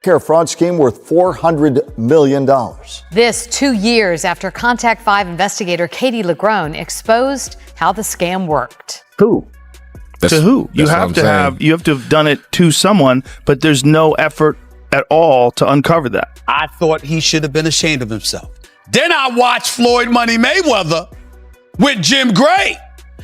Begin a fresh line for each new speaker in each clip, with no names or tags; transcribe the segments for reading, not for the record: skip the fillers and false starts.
Care fraud scheme worth $400 million.
This 2 years after Contact 5 investigator Katie LaGrone exposed how the scam worked.
Who? To who? You have to have done it to someone, but there's no effort at all to uncover that.
I thought he should have been ashamed of himself. Then I watched Floyd Money Mayweather with Jim Gray.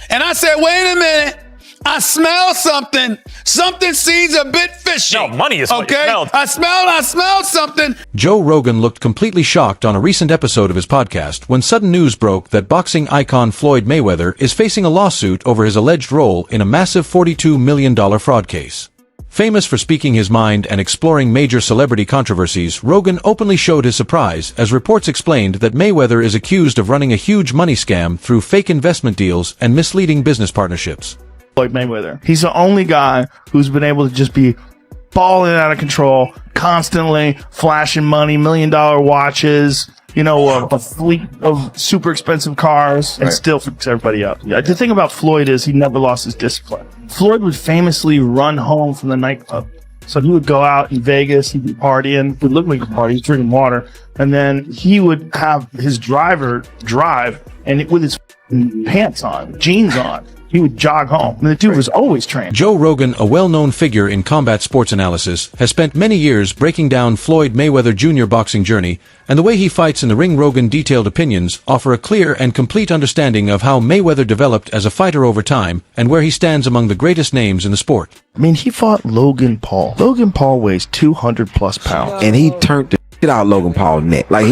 And I said, wait a minute. I smell something. Something seems a bit fishy.
No, money is what you smelled.
I smelled something.
Joe Rogan looked completely shocked on a recent episode of his podcast when sudden news broke that boxing icon Floyd Mayweather is facing a lawsuit over his alleged role in a massive $42 million fraud case. Famous for speaking his mind and exploring major celebrity controversies, Rogan openly showed his surprise as reports explained that Mayweather is accused of running a huge money scam through fake investment deals and misleading business partnerships.
Floyd Mayweather. He's the only guy who's been able to just be balling out of control, constantly flashing money, $1 million watches, a fleet of super expensive cars, and still fucks everybody up. Yeah, the thing about Floyd is he never lost his discipline. Floyd would famously run home from the nightclub. So he would go out in Vegas, he'd be partying, it would look like a party, he's drinking water, and then he would have his driver drive, and with his pants on, jeans on, he would jog home. And the dude was always trained.
Joe Rogan, a well-known figure in combat sports analysis, has spent many years breaking down Floyd Mayweather Jr. boxing journey, and the way he fights in the ring. Rogan detailed opinions offer a clear and complete understanding of how Mayweather developed as a fighter over time and where he stands among the greatest names in the sport.
I mean, he fought Logan Paul. Logan Paul weighs 200 plus pounds.
And he turned the shit out of Logan Paul's neck. Like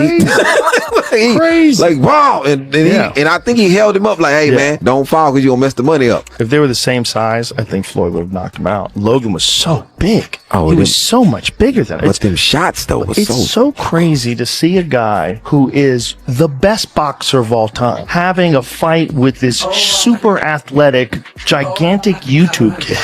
Crazy.
Like, wow. And I think he held him up like, hey, man, don't fall because you're going to mess the money up.
If they were the same size, I think Floyd would have knocked him out. Logan was so big.
Oh,
he was so much bigger than him.
But them shots, though, was
it's so crazy to see a guy who is the best boxer of all time having a fight with this super athletic, gigantic YouTube kid.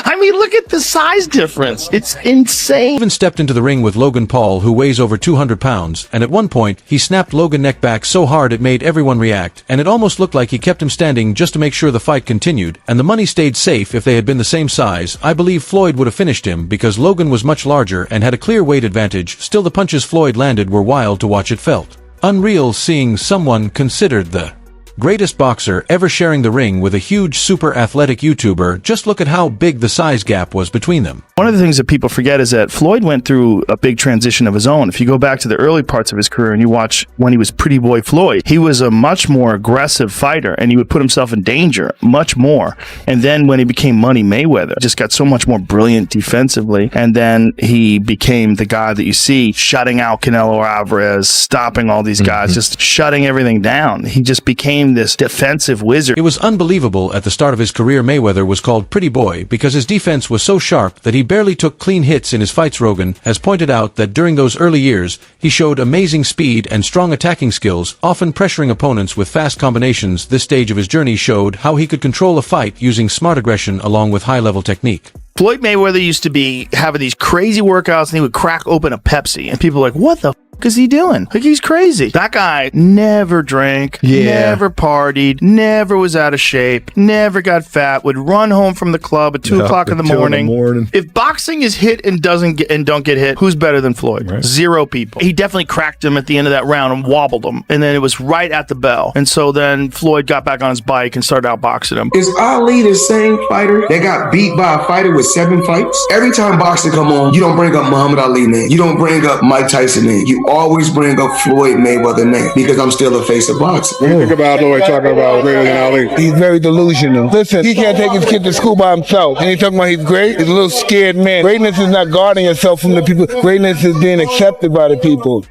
I mean, look at the size difference. It's insane.
Even stepped into the ring with Logan Paul, who weighs over 200 pounds, and at one point, he snapped Logan's neck back so hard it made everyone react, and it almost looked like he kept him standing just to make sure the fight continued, and the money stayed safe. If they had been the same size, I believe Floyd would have finished him because Logan was much larger and had a clear weight advantage. Still, the punches Floyd landed were wild to watch. It felt unreal seeing someone considered the greatest boxer ever sharing the ring with a huge super athletic YouTuber. Just look at how big the size gap was between them.
One of the things that people forget is that Floyd went through a big transition of his own. If you go back to the early parts of his career and you watch when he was Pretty Boy Floyd, he was a much more aggressive fighter and he would put himself in danger much more. And then when he became Money Mayweather, just got so much more brilliant defensively. And then he became the guy that you see shutting out Canelo Alvarez, stopping all these guys, just shutting everything down. He just became this defensive wizard.
It was unbelievable. At the start of his career, Mayweather was called Pretty Boy because his defense was so sharp that he barely took clean hits in his fights. Rogan has pointed out that during those early years, he showed amazing speed and strong attacking skills, often pressuring opponents with fast combinations. This stage of his journey showed how he could control a fight using smart aggression along with high-level technique.
Floyd Mayweather used to be having these crazy workouts and he would crack open a Pepsi and people were like, what the f*** is he doing? Like, he's crazy. That guy never drank, never partied, never was out of shape, never got fat, would run home from the club at 2 o'clock in the morning. If boxing is hit and don't get hit, who's better than Floyd? Right. 0 people. He definitely cracked him at the end of that round and wobbled him. And then it was right at the bell. And so then Floyd got back on his bike and started outboxing him.
Is Ali the same fighter that got beat by a fighter with 7 fights? Every time boxing come on, you don't bring up Muhammad Ali name. You don't bring up Mike Tyson name. You always bring up Floyd Mayweather name because I'm still the face of boxing.
When you think about Floyd talking about greater than Ali, he's very delusional. Listen, he can't take his kid to school by himself. And he's talking about he's great. He's a little scared man. Greatness is not guarding yourself from the people. Greatness is being accepted by the people.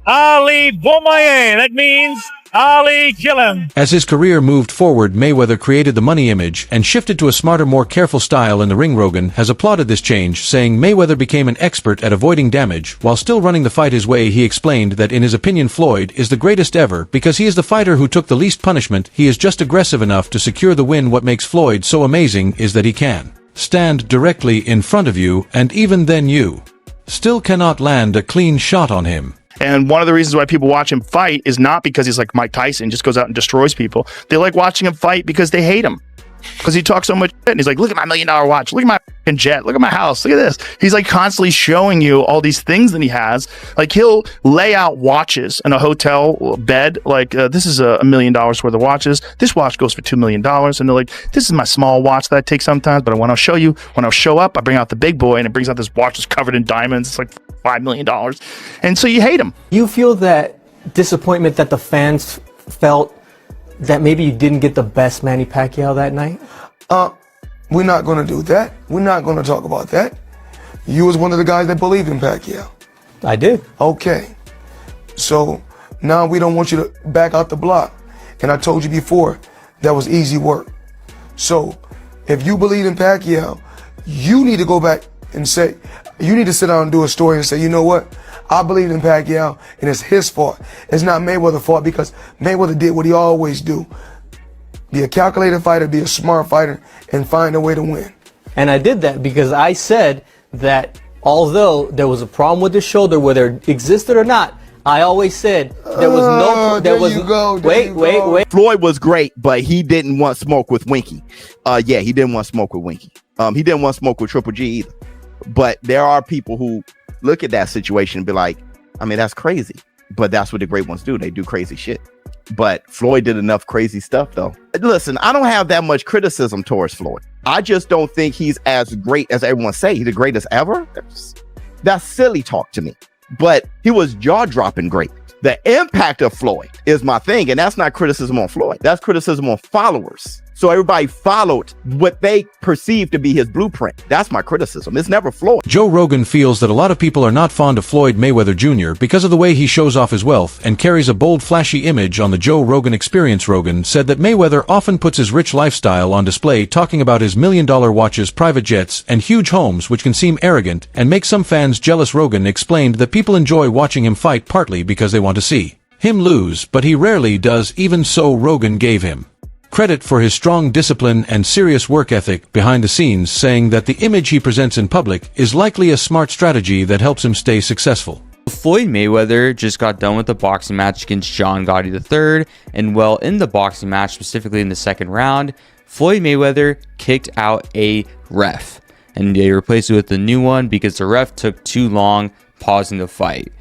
Ali Bomaye. That means Ali kill him.
As his career moved forward, Mayweather created the money image and shifted to a smarter, more careful style in the ring. Rogan has applauded this change, saying Mayweather became an expert at avoiding damage while still running the fight his way. He explained that in his opinion, Floyd is the greatest ever because he is the fighter who took the least punishment. He is just aggressive enough to secure the win. What makes Floyd so amazing is that he can stand directly in front of you, and even then you still cannot land a clean shot on him.
And one of the reasons why people watch him fight is not because he's like Mike Tyson, just goes out and destroys people. They like watching him fight because they hate him. because he talks so much shit. And he's like, look at my $1 million watch. Look at my fucking jet. Look at my house. Look at this. He's like constantly showing you all these things that he has. Like he'll lay out watches in a hotel bed. Like this is $1 million worth of watches. This watch goes for $2 million. And they're like, this is my small watch that I take sometimes. But when I'll show you, when I'll show up, I bring out the big boy and it brings out this watch that's covered in diamonds. It's like $5 million. And so you hate him.
You feel that disappointment that the fans felt that maybe you didn't get the best Manny Pacquiao that night?
We're not going to do that. We're not going to talk about that. You was one of the guys that believed in Pacquiao.
I did.
Okay. So now we don't want you to back out the block. And I told you before, that was easy work. So if you believe in Pacquiao, you need to go back and say, you need to sit down and do a story and say, you know what? I believe in Pacquiao, and it's his fault. It's not Mayweather's fault, because Mayweather did what he always do. Be a calculated fighter, be a smart fighter, and find a way to win.
And I did that because I said that although there was a problem with his shoulder, whether it existed or not, I always said there was no. Wait.
Floyd was great, but he didn't want smoke with Winky. Yeah, he didn't want smoke with Winky. He didn't want smoke with Triple G either. But there are people who look at that situation and be like, I mean, that's crazy. But that's what the great ones do. They do crazy shit. But Floyd did enough crazy stuff, though. Listen, I don't have that much criticism towards Floyd. I just don't think he's as great as everyone say. He's the greatest ever. That's silly talk to me. But he was jaw-dropping great. The impact of Floyd is my thing, and that's not criticism on Floyd. That's criticism on followers. So everybody followed what they perceived to be his blueprint. That's my criticism. It's never Floyd.
Joe Rogan feels that a lot of people are not fond of Floyd Mayweather Jr. because of the way he shows off his wealth and carries a bold, flashy image on the Joe Rogan Experience. Rogan said that Mayweather often puts his rich lifestyle on display, talking about his $1 million watches, private jets, and huge homes, which can seem arrogant and make some fans jealous. Rogan explained that people enjoy watching him fight partly because they want to see him lose, but he rarely does. Even so, Rogan gave him credit for his strong discipline and serious work ethic behind the scenes, saying that the image he presents in public is likely a smart strategy that helps him stay successful.
Floyd Mayweather just got done with the boxing match against John Gotti III, and well, in the boxing match, specifically in the second round, Floyd Mayweather kicked out a ref, and they replaced it with a new one because the ref took too long pausing the fight.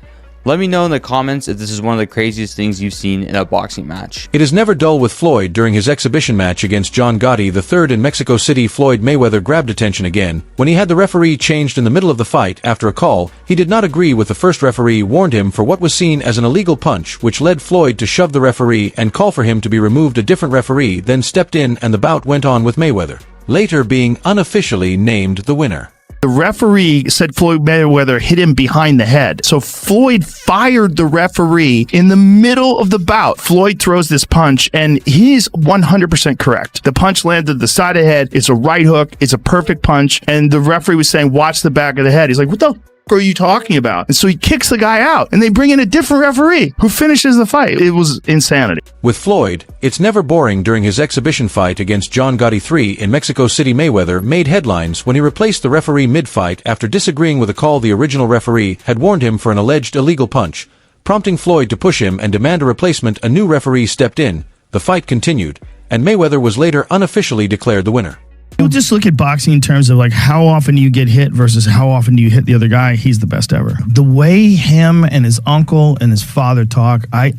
Let me know in the comments if this is one of the craziest things you've seen in a boxing match.
It is never dull with Floyd. During his exhibition match against John Gotti III in Mexico City, Floyd Mayweather grabbed attention again. When he had the referee changed in the middle of the fight after a call, he did not agree with the first referee, warned him for what was seen as an illegal punch, which led Floyd to shove the referee and call for him to be removed. A different referee then stepped in and the bout went on with Mayweather later being unofficially named the winner.
The referee said Floyd Mayweather hit him behind the head. So Floyd fired the referee in the middle of the bout. Floyd throws this punch, and he's 100% correct. The punch landed the side of the head. It's a right hook. It's a perfect punch. And the referee was saying, watch the back of the head. He's like, what the are you talking about? And so he kicks the guy out, and they bring in a different referee who finishes the fight. It was insanity.
With Floyd, it's never boring. During his exhibition fight against John Gotti III in Mexico City, Mayweather made headlines when he replaced the referee mid-fight after disagreeing with a call the original referee had warned him for an alleged illegal punch, prompting Floyd to push him and demand a replacement. A new referee stepped in, the fight continued, and Mayweather was later unofficially declared the winner.
You just look at boxing in terms of like how often you get hit versus how often do you hit the other guy. He's the best ever. The way him and his uncle and his father talk, I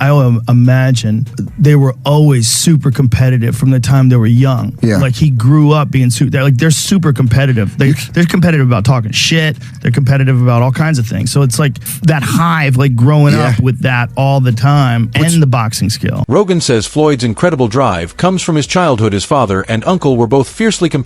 imagine they were always super competitive from the time they were young.
Yeah.
Like he grew up being they're super competitive. They're competitive about talking shit. They're competitive about all kinds of things. So it's like that hive, like growing up with that all the time, and the boxing skill.
Rogan says Floyd's incredible drive comes from his childhood. His father and uncle were both fiercely competitive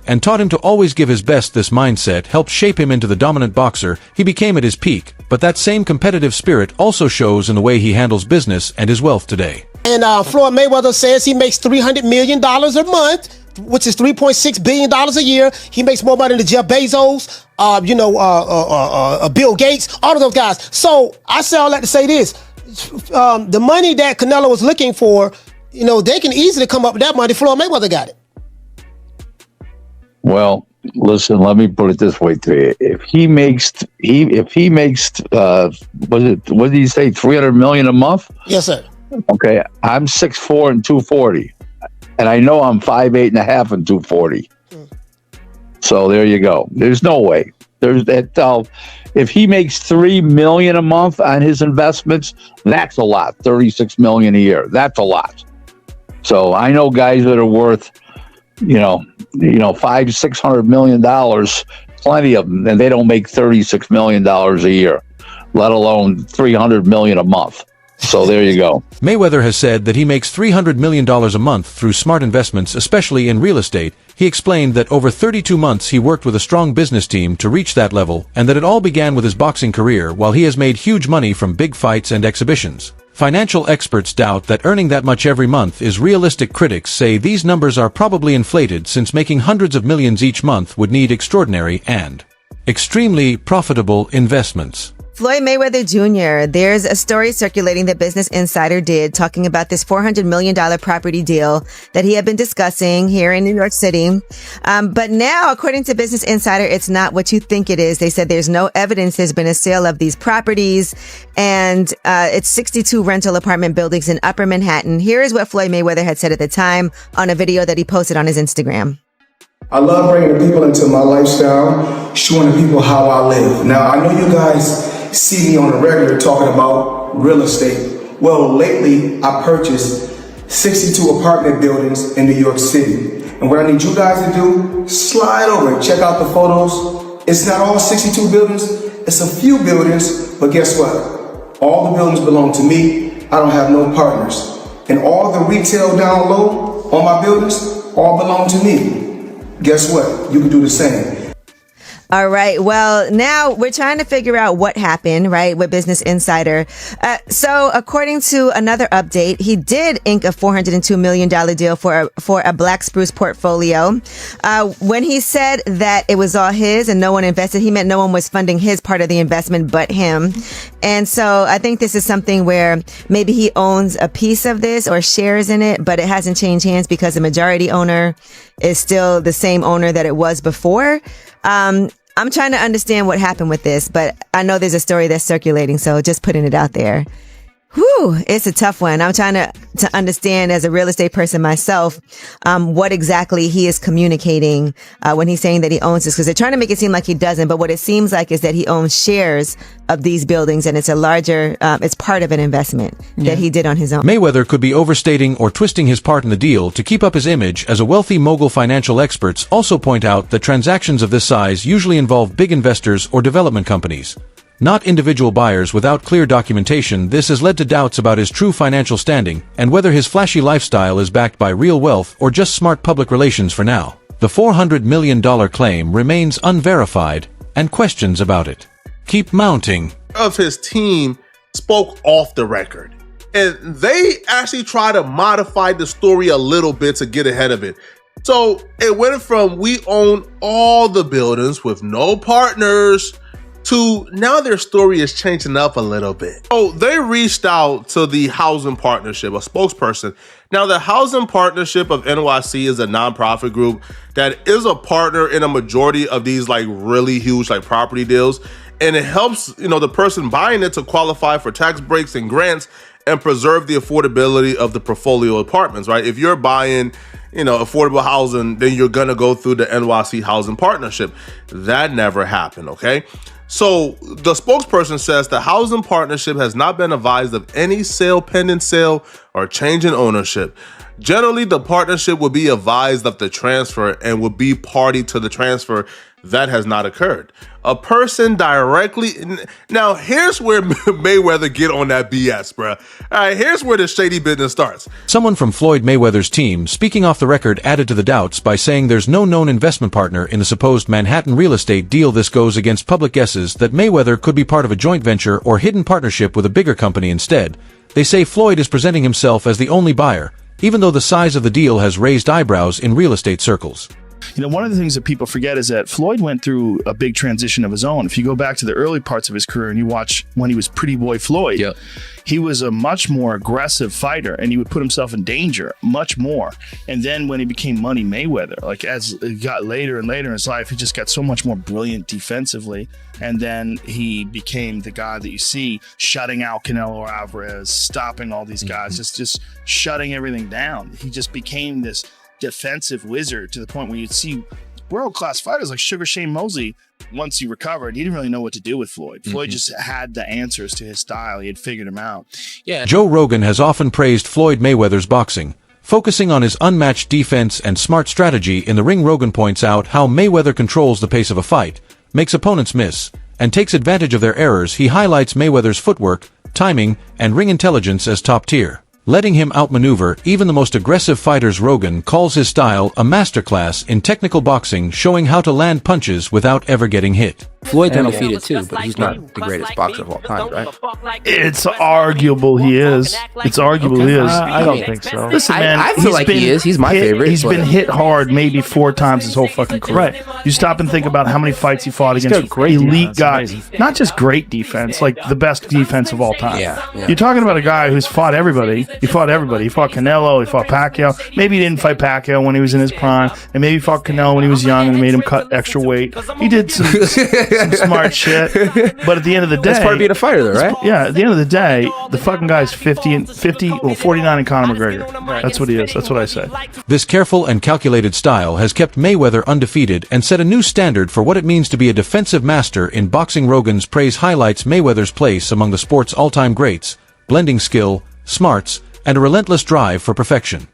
and taught him to always give his best. This mindset helped shape him into the dominant boxer he became at his peak, but that same competitive spirit also shows in the way he handles business and his wealth today.
And Floyd Mayweather says he makes $300 million a month, which is $3.6 billion a year. He makes more money than Jeff Bezos, Bill Gates, all of those guys. So I say all that to say this. The money that Canelo was looking for, they can easily come up with that money. Floyd Mayweather got it.
Well, listen, let me put it this way to you. If he makes what did he say, $300 million a month?
Yes, sir.
Okay, I'm 6'4" and 240. And I know I'm 5'8.5" and 240. So there you go. There's no way. There's that. If he makes $3 million a month on his investments, that's a lot. $36 million a year. That's a lot. So I know guys that are worth, $500-600 million, plenty of them, and they don't make $36 million a year, let alone $300 million a month. So there you go.
Mayweather has said that he makes $300 million a month through smart investments, especially in real estate. He explained that over 32 months he worked with a strong business team to reach that level, and that it all began with his boxing career, while he has made huge money from big fights and exhibitions. Financial experts doubt that earning that much every month is realistic. Critics say these numbers are probably inflated, since making hundreds of millions each month would need extraordinary and extremely profitable investments.
Floyd Mayweather Jr., there's a story circulating that Business Insider did talking about this $400 million property deal that he had been discussing here in New York City. But now, according to Business Insider, it's not what you think it is. They said there's no evidence there's been a sale of these properties, and it's 62 rental apartment buildings in Upper Manhattan. Here is what Floyd Mayweather had said at the time on a video that he posted on his Instagram.
I love bringing the people into my lifestyle, showing the people how I live. Now, I know you guys see me on the regular talking about real estate. Well, lately I purchased 62 apartment buildings in New York City. And what I need you guys to do, slide over and check out the photos. It's not all 62 buildings, it's a few buildings, but guess what? All the buildings belong to me. I don't have no partners. And all the retail down low on my buildings all belong to me. Guess what? You can do the same.
All right. Well, now we're trying to figure out what happened, right, with Business Insider. So according to another update, he did ink a $402 million deal for a Black Spruce portfolio. When he said that it was all his and no one invested, he meant no one was funding his part of the investment but him. And so I think this is something where maybe he owns a piece of this or shares in it, but it hasn't changed hands because the majority owner is still the same owner that it was before. I'm trying to understand what happened with this, but I know there's a story that's circulating, so just putting it out there. Whew, it's a tough one. I'm trying to understand as a real estate person myself, what exactly he is communicating, when he's saying that he owns this, because they're trying to make it seem like he doesn't. But what it seems like is that he owns shares of these buildings, and it's a larger, it's part of an investment that he did on his own.
Mayweather could be overstating or twisting his part in the deal to keep up his image as a wealthy mogul. Financial experts also point out that transactions of this size usually involve big investors or development companies, not individual buyers without clear documentation. This has led to doubts about his true financial standing and whether his flashy lifestyle is backed by real wealth or just smart public relations for now. The $400 million claim remains unverified, and questions about it keep mounting.
Of his team spoke off the record, and they actually try to modify the story a little bit to get ahead of it. So it went from we own all the buildings with no partners to now their story is changing up a little bit. So they reached out to the Housing Partnership, a spokesperson. Now, the Housing Partnership of NYC is a nonprofit group that is a partner in a majority of these like really huge like property deals. And it helps, the person buying it to qualify for tax breaks and grants and preserve the affordability of the portfolio apartments, right? If you're buying, affordable housing, then you're gonna go through the NYC Housing Partnership. That never happened, okay? So the spokesperson says the Housing Partnership has not been advised of any sale, pending sale, or change in ownership. Generally, the partnership would be advised of the transfer and would be party to the transfer. That has not occurred. A person directly... Now, here's where Mayweather get on that BS, bruh. All right, here's where the shady business starts.
Someone from Floyd Mayweather's team, speaking off the record, added to the doubts by saying there's no known investment partner in the supposed Manhattan real estate deal. This goes against public guesses that Mayweather could be part of a joint venture or hidden partnership with a bigger company instead. They say Floyd is presenting himself as the only buyer, even though the size of the deal has raised eyebrows in real estate circles.
You know, one of the things that people forget is that Floyd went through a big transition of his own. If you go back to the early parts of his career and you watch when he was Pretty Boy Floyd, he was a much more aggressive fighter and he would put himself in danger much more. And then when he became Money Mayweather, like as it got later and later in his life, he just got so much more brilliant defensively. And then he became the guy that you see shutting out Canelo Alvarez, stopping all these guys, just shutting everything down. He just became this defensive wizard to the point where you'd see world-class fighters like Sugar Shane Mosley. Once he recovered, he didn't really know what to do with Floyd. Floyd just had the answers to his style. He had figured him out.
Joe Rogan has often praised Floyd Mayweather's boxing. Focusing on his unmatched defense and smart strategy in the ring, Rogan points out how Mayweather controls the pace of a fight, makes opponents miss, and takes advantage of their errors. He highlights Mayweather's footwork, timing, and ring intelligence as top tier, letting him outmaneuver even the most aggressive fighters. Rogan calls his style a masterclass in technical boxing, showing how to land punches without ever getting hit.
Floyd's undefeated too, but he's not the greatest boxer of all time, right?
It's arguable he is. It's arguable he is.
I don't think so.
Listen, man,
I feel like he is. He's my favorite.
He's been hit hard maybe 4 times his whole fucking career. You stop and think about how many fights he fought against elite guys. Not just great defense, like the best defense of all time. You're talking about a guy who's fought everybody. He fought everybody. He fought Canelo. He fought Pacquiao. Maybe he didn't fight Pacquiao when he was in his prime, and maybe he fought Canelo when he was young and made him cut extra weight. He did some smart shit, but at the end of the day,
that's part of being a fighter, though, right?
Yeah, at the end of the day, the fucking guy's 49 in Conor McGregor. That's what he is. That's what I say.
This careful and calculated style has kept Mayweather undefeated and set a new standard for what it means to be a defensive master in boxing. Rogan's praise highlights Mayweather's place among the sport's all-time greats, blending skill, smarts, and a relentless drive for perfection.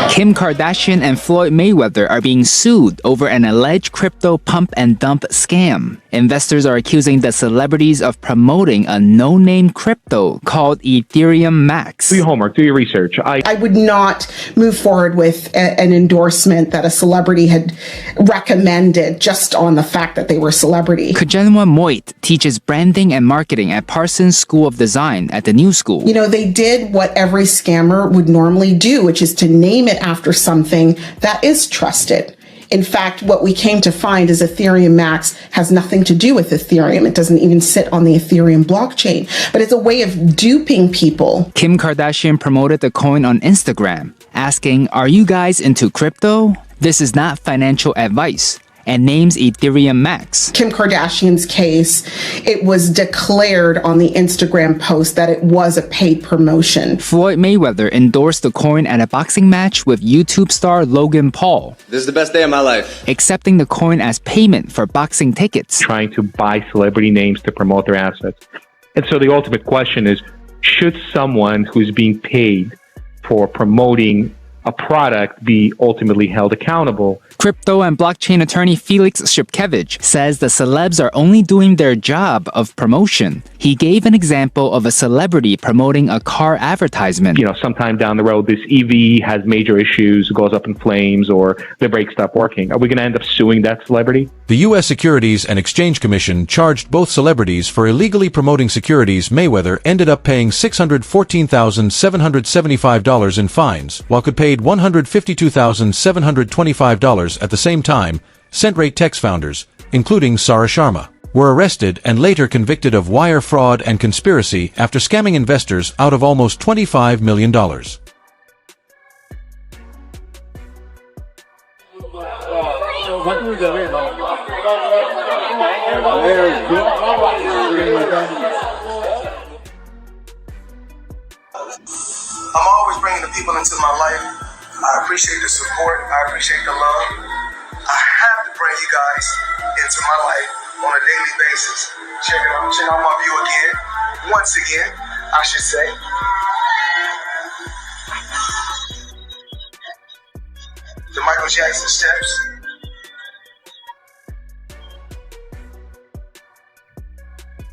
Kim Kardashian and Floyd Mayweather are being sued over an alleged crypto pump and dump scam. Investors are accusing the celebrities of promoting a no-name crypto called Ethereum Max.
Do your homework, do your research.
I would not move forward with an endorsement that a celebrity had recommended just on the fact that they were a celebrity.
Kajenwa Moit teaches branding and marketing at Parsons School of Design at the New School.
You know, they did what every scammer would normally do, which is to name it after something that is trusted. In fact, what we came to find is Ethereum Max has nothing to do with Ethereum. It doesn't even sit on the Ethereum blockchain, but it's a way of duping people.
Kim Kardashian promoted the coin on Instagram, asking, "Are you guys into crypto? This is not financial advice," and names Ethereum Max.
Kim Kardashian's case, it was declared on the Instagram post that it was a paid promotion.
Floyd Mayweather endorsed the coin at a boxing match with YouTube star Logan Paul.
This is the best day of my life.
Accepting the coin as payment for boxing tickets.
Trying to buy celebrity names to promote their assets. And so the ultimate question is, should someone who's being paid for promoting a product be ultimately held accountable?
Crypto and blockchain attorney Felix Shipkevich says the celebs are only doing their job of promotion. He gave an example of a celebrity promoting a car advertisement.
You know, sometime down the road, this EV has major issues, goes up in flames, or the brakes stop working. Are we going to end up suing that celebrity?
The U.S. Securities and Exchange Commission charged both celebrities for illegally promoting securities. Mayweather ended up paying $614,775 in fines, while could paid $152,725 at the same time. Centrate Tech's founders, including Sarah Sharma, were arrested and later convicted of wire fraud and conspiracy after scamming investors out of almost $25 million.
I'm always bringing the people into my life. I appreciate the support. I appreciate the love. I have to bring you guys into my life on a daily basis. Check it out. Check out my view again. Once again, I should say. The Michael Jackson steps.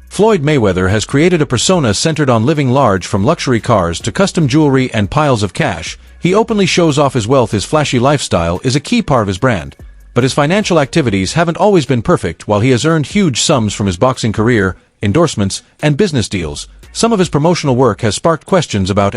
Floyd Mayweather has created a persona centered on living large. From luxury cars to custom jewelry and piles of cash, he openly shows off his wealth. His flashy lifestyle is a key part of his brand, but his financial activities haven't always been perfect. While he has earned huge sums from his boxing career, endorsements, and business deals, some of his promotional work has sparked questions about